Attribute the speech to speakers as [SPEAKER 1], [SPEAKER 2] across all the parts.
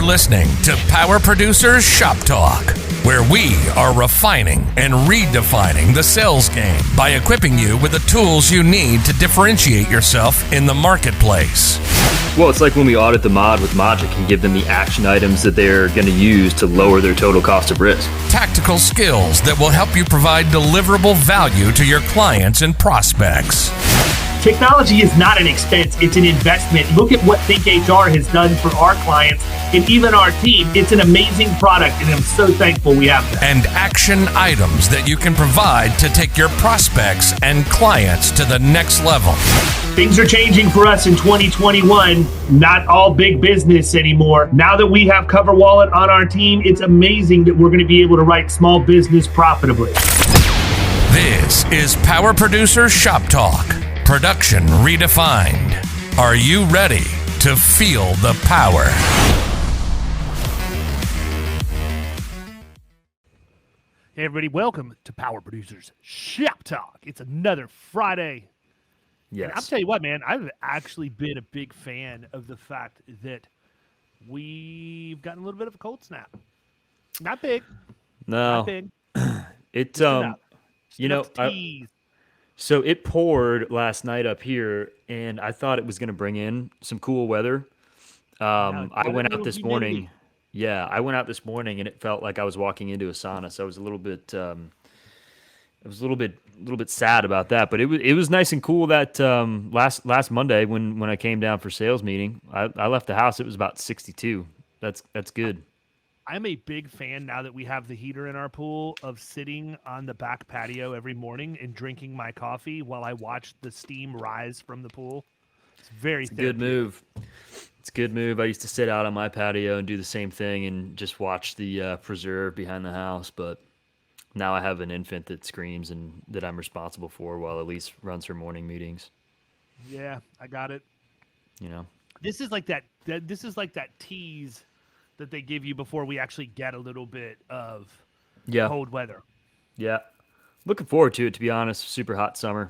[SPEAKER 1] listening to Power Producers Shop Talk, where we are refining and redefining the sales game by equipping you with the tools you need to differentiate yourself in the marketplace.
[SPEAKER 2] Well, it's like when we audit the mod with Logic and give them the action items that they're going to use to lower their total cost of risk.
[SPEAKER 1] Tactical skills that will help you provide deliverable value to your clients and prospects.
[SPEAKER 3] Technology is not an expense, it's an investment. Look at what Think HR has done for our clients and even our team. It's an amazing product, and I'm so thankful we have that.
[SPEAKER 1] And action items that you can provide to take your prospects and clients to the next level.
[SPEAKER 3] Things are changing for us in 2021. Not all big business anymore. Now that we have CoverWallet on our team, it's amazing that we're going to be able to write small business profitably.
[SPEAKER 1] This is Power Producer Shop Talk. Production redefined. Are you ready to feel the power?
[SPEAKER 4] Hey everybody, welcome to Power Producers Shop Talk. It's another Friday.
[SPEAKER 2] Yes.
[SPEAKER 4] And I'll tell you what, man, I've actually been a big fan of the fact that we've gotten a little bit of a cold snap. Not big.
[SPEAKER 2] No.
[SPEAKER 4] Not big.
[SPEAKER 2] It
[SPEAKER 4] you know,
[SPEAKER 2] so it poured last night up here, and I thought it was going to bring in some cool weather. I went out this morning. Yeah, I went out this morning, and it felt like I was walking into a sauna. So I was a little bit, sad about that. But it was nice and cool that last Monday when I came down for sales meeting, I left the house. It was about 62. That's good.
[SPEAKER 4] I'm a big fan now that we have the heater in our pool of sitting on the back patio every morning and drinking my coffee while I watch the steam rise from the pool. It's very
[SPEAKER 2] good move. It's a good move. I used to sit out on my patio and do the same thing and just watch the preserve behind the house. But now I have an infant that screams and that I'm responsible for while Elise runs her morning meetings.
[SPEAKER 4] Yeah, I got it.
[SPEAKER 2] You know,
[SPEAKER 4] this is like that tease that they give you before we actually get a little bit of cold weather.
[SPEAKER 2] Yeah. Looking forward to it, to be honest. Super hot summer.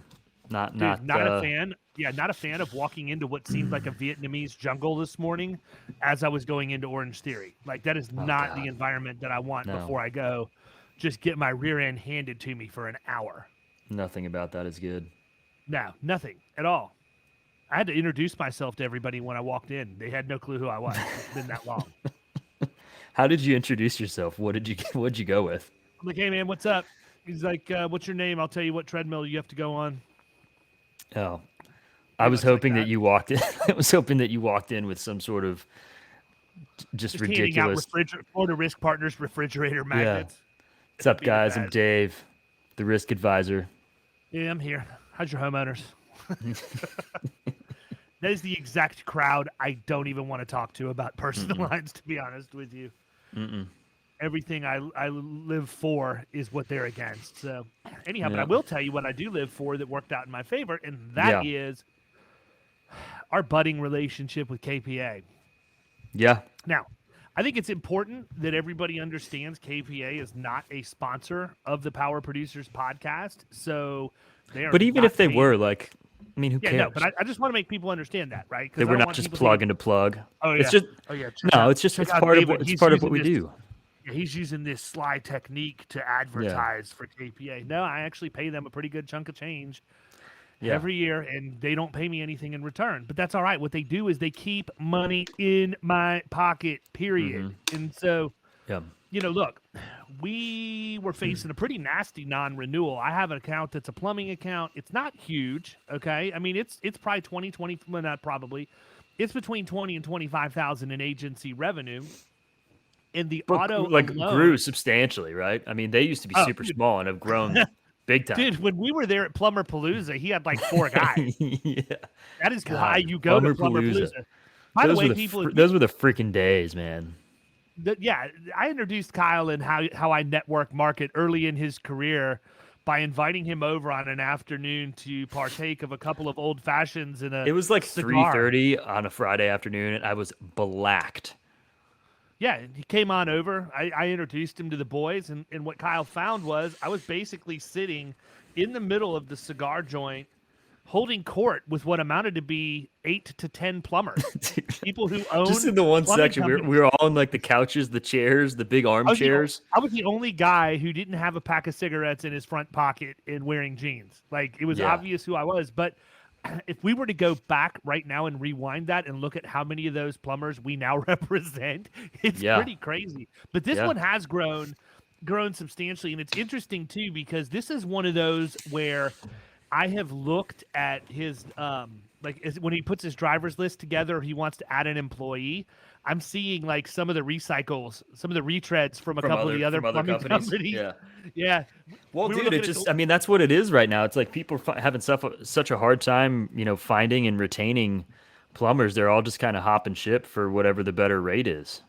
[SPEAKER 2] Not
[SPEAKER 4] a fan. Yeah, not a fan of walking into what seemed like a Vietnamese jungle this morning as I was going into Orange Theory. Like, that is not the environment that I want before I go. Just get my rear end handed to me for an hour.
[SPEAKER 2] Nothing about that is good.
[SPEAKER 4] No, nothing at all. I had to introduce myself to everybody when I walked in. They had no clue who I was. It's been that long.
[SPEAKER 2] How did you introduce yourself? What'd you go with?
[SPEAKER 4] I'm like, hey man, what's up? He's like, what's your name? I'll tell you what treadmill you have to go on.
[SPEAKER 2] Oh, I was hoping that you walked in. I was hoping that you walked in with some sort of just ridiculous.
[SPEAKER 4] Handing out Florida Risk Partners refrigerator magnets.
[SPEAKER 2] Yeah. What's up, guys? I'm Dave, the risk advisor.
[SPEAKER 4] Yeah, I'm here. How's your homeowners? That is the exact crowd I don't even want to talk to about personal lines, to be honest with you. Everything I live for is what they're against. So anyhow, but I will tell you what I do live for that worked out in my favor, and that is our budding relationship with KPA.
[SPEAKER 2] Yeah.
[SPEAKER 4] Now, I think it's important that everybody understands KPA is not a sponsor of the Power Producers podcast. So they are.
[SPEAKER 2] But even if they were, like, I mean, who cares?
[SPEAKER 4] No, but I just want to make people understand that, right?
[SPEAKER 2] They were not just plug to plug.
[SPEAKER 4] Oh yeah.
[SPEAKER 2] It's just, no, it's just part of what we do.
[SPEAKER 4] Yeah, he's using this sly technique to advertise for KPA. No, I actually pay them a pretty good chunk of change every year, and they don't pay me anything in return. But that's all right. What they do is they keep money in my pocket, period. And so, look, we were facing a pretty nasty non-renewal. I have an account that's a plumbing account. It's not huge, okay? I mean, it's probably 20, well, not probably. It's between 20 and 25,000 in agency revenue. And the auto alone,
[SPEAKER 2] grew substantially, right? I mean, they used to be super small and have grown big time.
[SPEAKER 4] Dude, when we were there at Plumber Palooza, he had like 4 guys. That is why you go
[SPEAKER 2] Plumber
[SPEAKER 4] to Plumber Palooza. By
[SPEAKER 2] those
[SPEAKER 4] the way,
[SPEAKER 2] those were the freaking days, man.
[SPEAKER 4] I introduced Kyle and how I network market early in his career by inviting him over on an afternoon to partake of a couple of old fashions and
[SPEAKER 2] It was like
[SPEAKER 4] cigar.
[SPEAKER 2] 3:30 on a Friday afternoon, and I was blacked.
[SPEAKER 4] Yeah, he came on over. I introduced him to the boys, and what Kyle found was I was basically sitting in the middle of the cigar joint holding court with what amounted to be 8 to 10 plumbers, people who own.
[SPEAKER 2] Just in the one section, we were all on like the couches, the chairs, the big armchairs.
[SPEAKER 4] I was the only guy who didn't have a pack of cigarettes in his front pocket and wearing jeans. Like, it was obvious who I was. But if we were to go back right now and rewind that and look at how many of those plumbers we now represent, it's pretty crazy. But this one has grown substantially, and it's interesting too because this is one of those where I have looked at his when he puts his driver's list together, he wants to add an employee. I'm seeing like some of the retreads from a couple of the other plumbing companies. Yeah.
[SPEAKER 2] Well, dude, I mean, that's what it is right now. It's like people are having such a hard time, finding and retaining plumbers. They're all just kind of hopping ship for whatever the better rate is.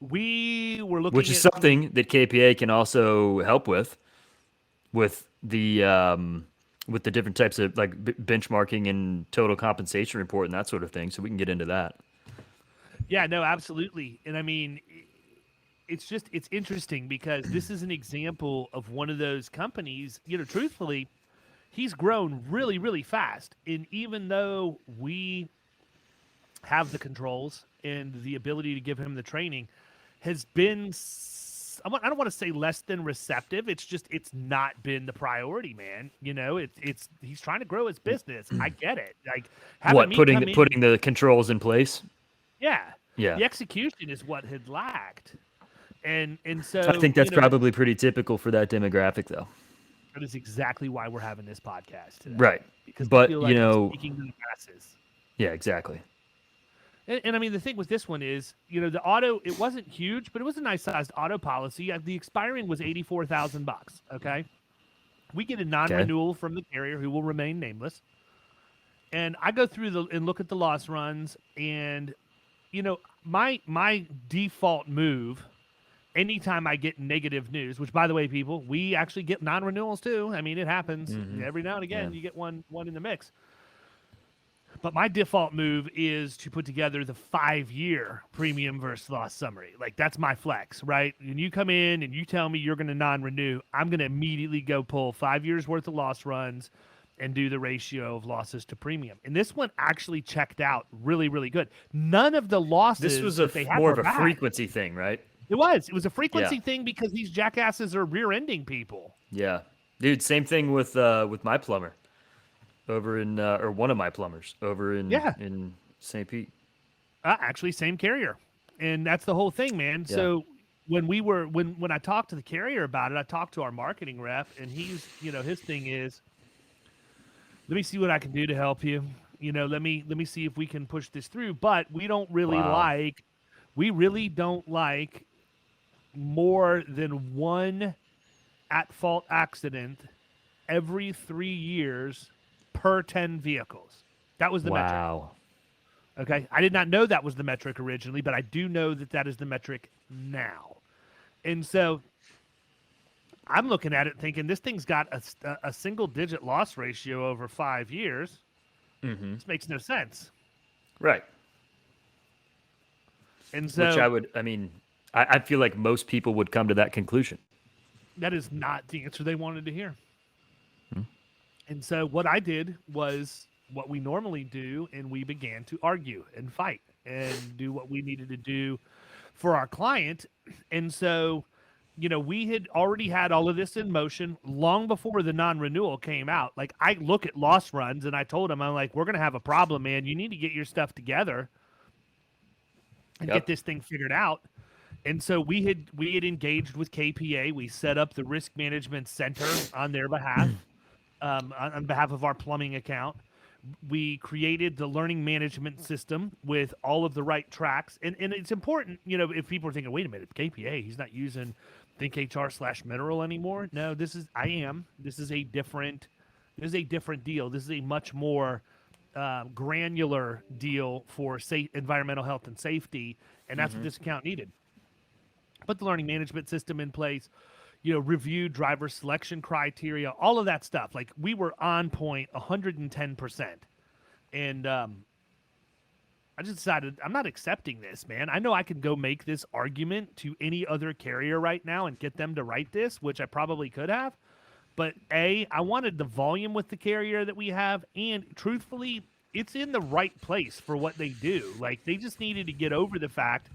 [SPEAKER 4] We were looking
[SPEAKER 2] which is something that KPA can also help with the different types of like benchmarking and total compensation report and that sort of thing. So we can get into that.
[SPEAKER 4] Yeah, no, absolutely. And I mean, it's interesting because this is an example of one of those companies, truthfully, he's grown really, really fast. And even though we have the controls and the ability to give him the training, has been, I don't want to say less than receptive. It's not been the priority, man. He's trying to grow his business. I get it. Like,
[SPEAKER 2] putting the controls in place.
[SPEAKER 4] Yeah. The execution is what had lacked. And so
[SPEAKER 2] I think that's probably pretty typical for that demographic, though.
[SPEAKER 4] That is exactly why we're having this podcast today.
[SPEAKER 2] Right.
[SPEAKER 4] Because
[SPEAKER 2] but,
[SPEAKER 4] feel like it's speaking to the masses.
[SPEAKER 2] Yeah, exactly.
[SPEAKER 4] And I mean, the thing with this one is, the auto, it wasn't huge, but it was a nice sized auto policy. The expiring was $84,000. Okay. We get a non-renewal from the carrier who will remain nameless. And I go through and look at the loss runs, and, my default move, anytime I get negative news, which by the way, people, we actually get non-renewals too. I mean, it happens every now and again. You get one in the mix. But my default move is to put together the 5-year premium versus loss summary. Like, that's my flex, right? When you come in and you tell me you're going to non-renew, I'm going to immediately go pull 5 years worth of loss runs and do the ratio of losses to premium. And this one actually checked out really, really good. None of the losses.
[SPEAKER 2] This was more of a frequency thing, right?
[SPEAKER 4] It was a frequency thing because these jackasses are rear-ending people.
[SPEAKER 2] Yeah. Dude, same thing with my plumber. Over in, or one of my plumbers over in St. Pete.
[SPEAKER 4] Actually, same carrier, and that's the whole thing, man. Yeah. So when I talked to the carrier about it, I talked to our marketing rep, and he's, his thing is, let me see what I can do to help you. Let me see if we can push this through. But we don't really really don't like more than one at-fault accident every 3 years. Per 10 vehicles. That was the metric.
[SPEAKER 2] Wow.
[SPEAKER 4] Okay. I did not know that was the metric originally, but I do know that is the metric now. And so I'm looking at it thinking this thing's got a single-digit loss ratio over 5 years. Mm-hmm. This makes no sense.
[SPEAKER 2] Right.
[SPEAKER 4] And so,
[SPEAKER 2] I feel like most people would come to that conclusion.
[SPEAKER 4] That is not the answer they wanted to hear. And so what I did was what we normally do, and we began to argue and fight and do what we needed to do for our client. And so, we had already had all of this in motion long before the non-renewal came out. Like, I look at loss runs, and I told him, I'm like, we're going to have a problem, man. You need to get your stuff together and get this thing figured out. And so we had engaged with KPA. We set up the risk management center on their behalf. On behalf of our plumbing account. We created the learning management system with all of the right tracks. And it's important, if people are thinking, wait a minute, KPA, he's not using ThinkHR/Mineral anymore. No, this is a different deal. This is a much more granular deal for environmental health and safety. And that's what this account needed. Put the learning management system in place. Review driver selection criteria, all of that stuff. Like, we were on point 110%. And I just decided I'm not accepting this, man. I know I can go make this argument to any other carrier right now and get them to write this, which I probably could have. But I wanted the volume with the carrier that we have, and truthfully, it's in the right place for what they do. Like, they just needed to get over the fact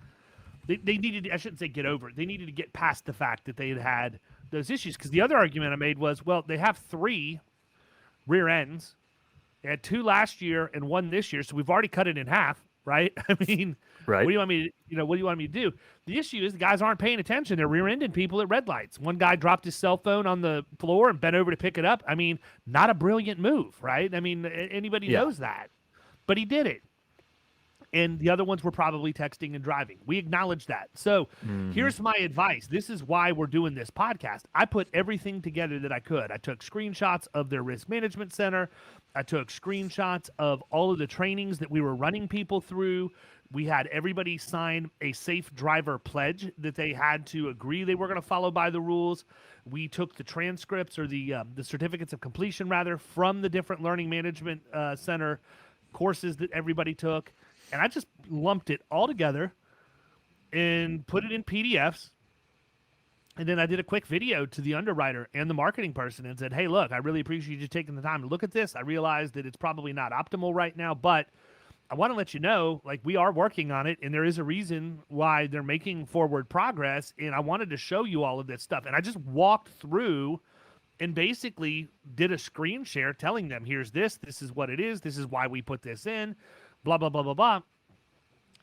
[SPEAKER 4] they needed. I shouldn't say get over it. They needed to get past the fact that they had those issues. Because the other argument I made was, well, they have 3 rear ends. They had 2 last year and 1 this year, so we've already cut it in half, right? I mean,
[SPEAKER 2] right.
[SPEAKER 4] What do you want me to, what do you want me to do? The issue is the guys aren't paying attention. They're rear-ending people at red lights. One guy dropped his cell phone on the floor and bent over to pick it up. I mean, not a brilliant move, right? I mean, anybody knows that. But he did it. And the other ones were probably texting and driving. We acknowledge that. So here's my advice. This is why we're doing this podcast. I put everything together that I could. I took screenshots of their risk management center. I took screenshots of all of the trainings that we were running people through. We had everybody sign a safe driver pledge that they had to agree they were going to follow by the rules. We took the transcripts or the certificates of completion, rather, from the different learning management center courses that everybody took. And I just lumped it all together and put it in PDFs. And then I did a quick video to the underwriter and the marketing person and said, hey, look, I really appreciate you taking the time to look at this. I realize that it's probably not optimal right now, but I want to let you know, like, we are working on it, and there is a reason why they're making forward progress, and I wanted to show you all of this stuff. And I just walked through and basically did a screen share telling them, here's this is what it is, this is why we put this in, blah, blah, blah, blah, blah.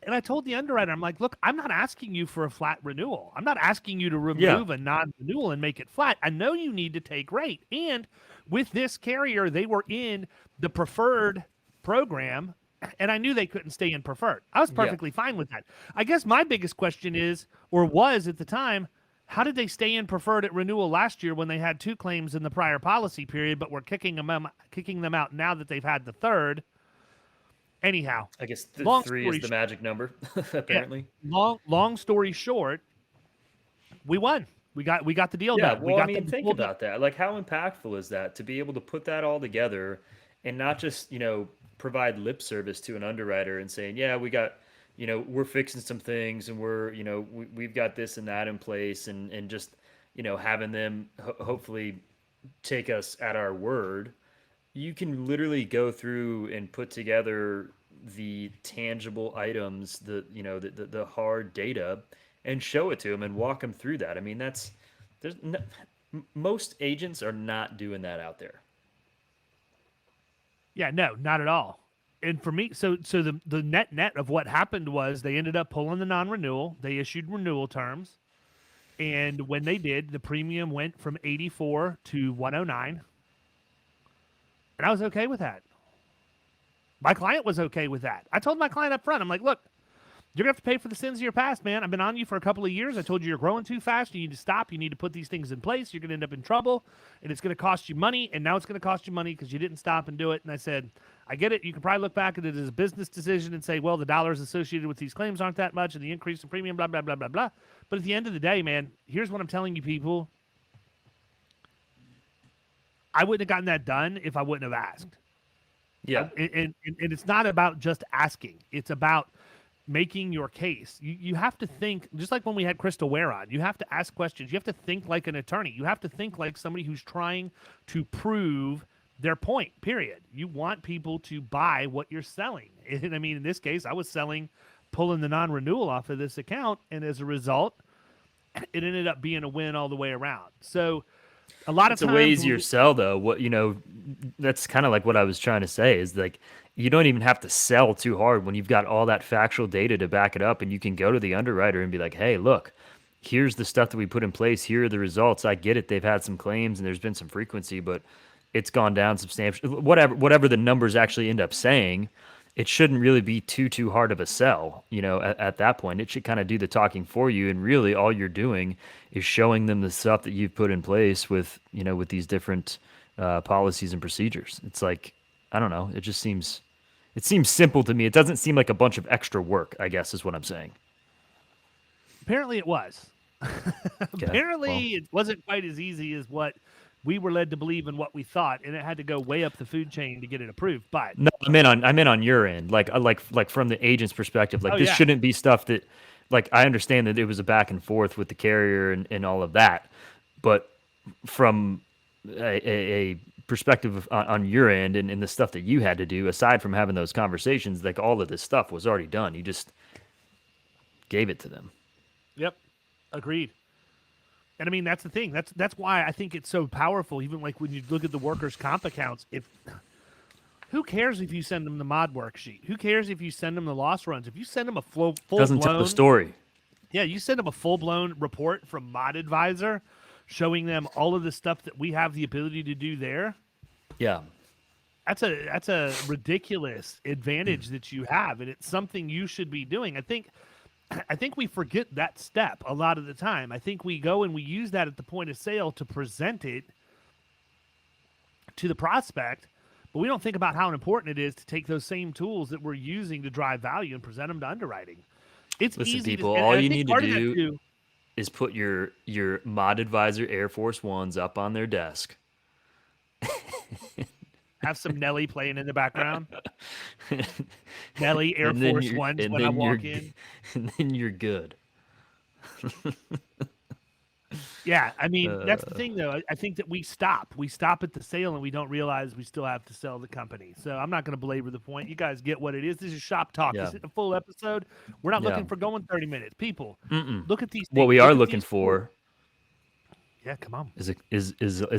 [SPEAKER 4] And I told the underwriter, I'm like, look, I'm not asking you for a flat renewal. I'm not asking you to remove a non-renewal and make it flat. I know you need to take rate. And with this carrier, they were in the preferred program, and I knew they couldn't stay in preferred. I was perfectly fine with that. I guess my biggest question is, or was at the time, how did they stay in preferred at renewal last year when they had 2 claims in the prior policy period, but we're kicking them out now that they've had the third? Anyhow,
[SPEAKER 2] I guess 3 is the magic number, apparently.
[SPEAKER 4] Yeah, long story short, we won. We got the deal done.
[SPEAKER 2] Well, I mean, think about that. Like, how impactful is that to be able to put that all together and not just, provide lip service to an underwriter and saying, yeah, we got, we're fixing some things and we're, we've got this and that in place, and just, having them hopefully take us at our word. You can literally go through and put together the tangible items, the hard data, and show it to them and walk them through that. I mean, most agents are not doing that out there.
[SPEAKER 4] Yeah, no, not at all. And for me, so the net of what happened was they ended up pulling the non-renewal. They issued renewal terms, and when they did, the premium went from 84 to 109. And I was okay with that. My client was okay with that. I told my client up front, I'm like, look, you're going to have to pay for the sins of your past, man. I've been on you for a couple of years. I told you you're growing too fast. You need to stop. You need to put these things in place. You're going to end up in trouble, and it's going to cost you money, and now it's going to cost you money because you didn't stop and do it. And I said, I get it. You can probably look back at it as a business decision and say, well, the dollars associated with these claims aren't that much, and the increase in premium, blah, blah, blah, blah, blah. But at the end of the day, man, here's what I'm telling you, people. I wouldn't have gotten that done if I wouldn't have asked.
[SPEAKER 2] Yeah.
[SPEAKER 4] And it's not about just asking. It's about making your case. You have to think, just like when we had Crystal Ware on, you have to ask questions. You have to think like an attorney. You have to think like somebody who's trying to prove their point, period. You want people to buy what you're selling. And I mean, in this case, I was pulling the non-renewal off of this account, and as a result, it ended up being a win all the way around. So a lot of times,
[SPEAKER 2] it's a way easier sell, though. That's kind of like what I was trying to say is, like, you don't even have to sell too hard when you've got all that factual data to back it up, and you can go to the underwriter and be like, hey, look, here's the stuff that we put in place. Here are the results. I get it. They've had some claims and there's been some frequency, but it's gone down substantially. Whatever the numbers actually end up saying, it shouldn't really be too hard of a sell. At that point, it should kind of do the talking for you. And really all you're doing is showing them the stuff that you've put in place with these different policies and procedures. It's like, I don't know. It seems simple to me. It doesn't seem like a bunch of extra work, I guess is what I'm saying.
[SPEAKER 4] Apparently it was. Apparently it wasn't quite as easy as what we were led to believe and what we thought, and it had to go way up the food chain to get it approved. But
[SPEAKER 2] no, I meant on your end, like from the agent's perspective, like this shouldn't be stuff that, like, I understand that it was a back and forth with the carrier and all of that, but from a perspective on your end and the stuff that you had to do, aside from having those conversations, like all of this stuff was already done. You just gave it to them.
[SPEAKER 4] Yep. Agreed. And I mean, that's the thing. That's why I think it's so powerful. Even like when you look at the workers' comp accounts, who cares if you send them the mod worksheet? Who cares if you send them the loss runs? If you send them a full
[SPEAKER 2] doesn't tell the story.
[SPEAKER 4] Yeah, you send them a full-blown report from Mod Advisor showing them all of the stuff that we have the ability to do there.
[SPEAKER 2] Yeah.
[SPEAKER 4] That's a ridiculous advantage that you have, and it's something you should be doing. I think we forget that step a lot of the time. I think we go and we use that at the point of sale to present it to the prospect, but we don't think about how important it is to take those same tools that we're using to drive value and present them to underwriting. It's
[SPEAKER 2] Listen,
[SPEAKER 4] easy.
[SPEAKER 2] People, all you need to do is put your Mod Advisor Air Force Ones up on their desk.
[SPEAKER 4] Have some Nelly playing in the background. Nelly Air Force Ones when I walk in.
[SPEAKER 2] And then you're good.
[SPEAKER 4] Yeah, I mean, that's the thing, though. I think that we stop. We stop at the sale, and we don't realize we still have to sell the company. So I'm not going to belabor the point. You guys get what it is. This is Shop Talk.
[SPEAKER 2] Yeah.
[SPEAKER 4] This isn't a full episode. We're not looking for going 30 minutes. People, look at these things.
[SPEAKER 2] What we are looking for
[SPEAKER 4] yeah, come on.
[SPEAKER 2] is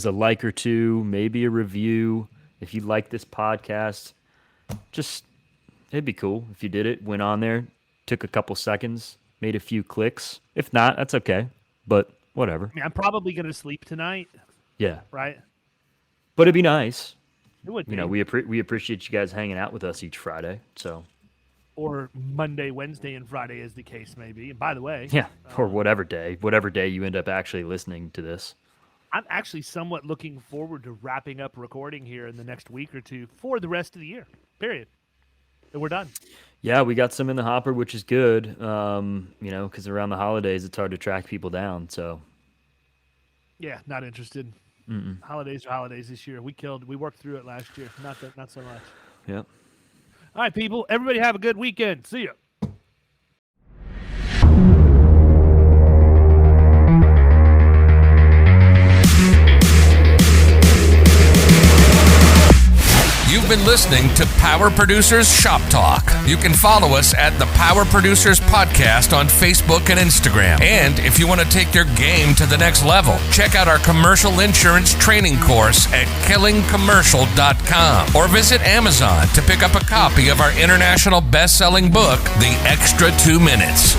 [SPEAKER 2] a like or two, maybe a review. If you like this podcast, it'd be cool if you did it, went on there, took a couple seconds, made a few clicks. If not, that's okay. But whatever.
[SPEAKER 4] I mean, I'm probably going to sleep tonight.
[SPEAKER 2] Yeah.
[SPEAKER 4] Right?
[SPEAKER 2] But it'd be nice.
[SPEAKER 4] It would be.
[SPEAKER 2] We appreciate you guys hanging out with us each Friday. So.
[SPEAKER 4] Or Monday, Wednesday, and Friday, as the case may be. And by the way.
[SPEAKER 2] Yeah. Or whatever day you end up actually listening to this.
[SPEAKER 4] I'm actually somewhat looking forward to wrapping up recording here in the next week or two for the rest of the year. Period. And we're done.
[SPEAKER 2] Yeah, we got some in the hopper, which is good. Because around the holidays, it's hard to track people down. So,
[SPEAKER 4] yeah, not interested. Holidays are holidays this year. We worked through it last year. Not so much.
[SPEAKER 2] Yep.
[SPEAKER 4] All right, people. Everybody have a good weekend. See ya.
[SPEAKER 1] You've been listening to Power Producers Shop Talk. You can follow us at the Power Producers Podcast on Facebook and Instagram. And if you want to take your game to the next level, check out our commercial insurance training course at killingcommercial.com or visit Amazon to pick up a copy of our international best-selling book, The Extra 2 Minutes.